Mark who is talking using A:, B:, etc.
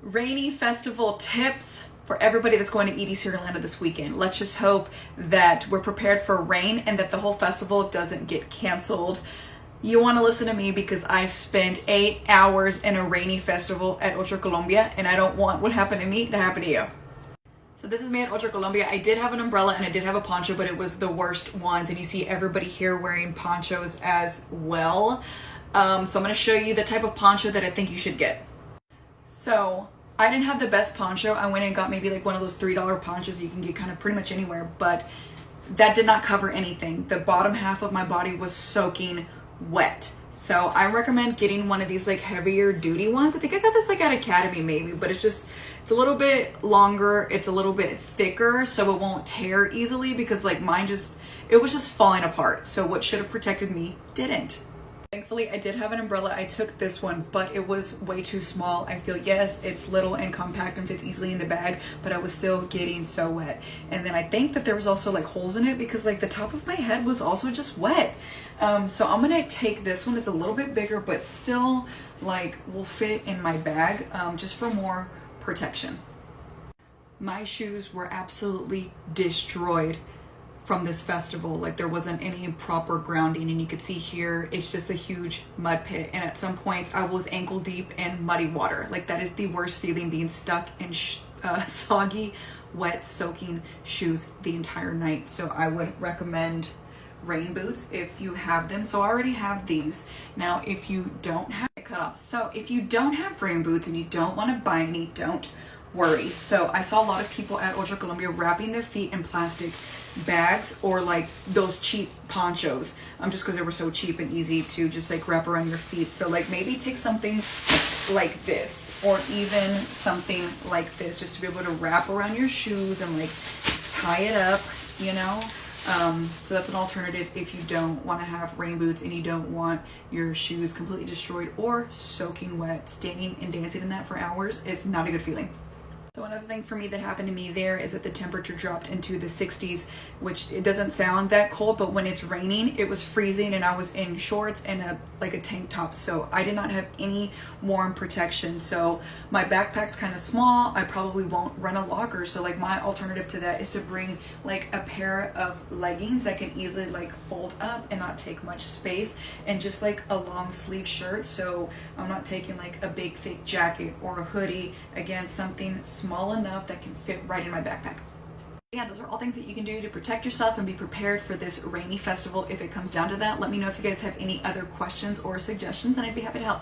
A: Rainy festival tips for everybody that's going to EDC Orlando this weekend. Let's just hope that we're prepared for rain and that the whole festival doesn't get canceled. You want to listen to me because I spent 8 hours in a rainy festival at Ocho Colombia, and I don't want what happened to me to happen to you. So this is me at Ocho Colombia. I did have an umbrella and I did have a poncho, but it was the worst ones, and you see everybody here wearing ponchos as well. So I'm going to show you the type of poncho that I think you should get. So I didn't have the best poncho. I went and got maybe like one of those $3 ponchos you can get kind of pretty much anywhere, but that did not cover anything. The bottom half of my body was soaking wet. So I recommend getting one of these like heavier duty ones. I think I got this like at Academy maybe, but it's a little bit longer, it's a little bit thicker, so it won't tear easily, because like mine it was just falling apart. So what should have protected me didn't. Thankfully, I did have an umbrella. I took this one, but it was way too small. I feel, yes, it's little and compact and fits easily in the bag, but I was still getting so wet. And then I think that there was also like holes in it because like the top of my head was also just wet. So I'm gonna take this one. It's a little bit bigger, but still like will fit in my bag, just for more protection. My shoes were absolutely destroyed from this festival. Like there wasn't any proper grounding, and you could see here it's just a huge mud pit, and at some points I was ankle deep in muddy water. Like that is the worst feeling, being stuck in soggy, wet, soaking shoes the entire night. So I would recommend rain boots if you have them. So I already have these. Now if you don't have it cut off, so if you don't have rain boots and you don't want to buy any, don't worry. So I saw a lot of people at Ocho Colombia wrapping their feet in plastic bags, or like those cheap ponchos, just because they were so cheap and easy to just like wrap around your feet. So like maybe take something like this, or even something like this, just to be able to wrap around your shoes and like tie it up, you know. So that's an alternative if you don't want to have rain boots and you don't want your shoes completely destroyed or soaking wet. Standing and dancing in that for hours is not a good feeling. So another thing for me that happened to me there is that the temperature dropped into the 60s, which it doesn't sound that cold, but when it's raining, it was freezing, and I was in shorts and a tank top. So I did not have any warm protection. So my backpack's kind of small. I probably won't run a locker. So like my alternative to that is to bring like a pair of leggings that can easily like fold up and not take much space, and just like a long sleeve shirt. So I'm not taking like a big thick jacket or a hoodie. Again, something small enough that can fit right in my backpack. Yeah, those are all things that you can do to protect yourself and be prepared for this rainy festival if it comes down to that. Let me know if you guys have any other questions or suggestions, and I'd be happy to help.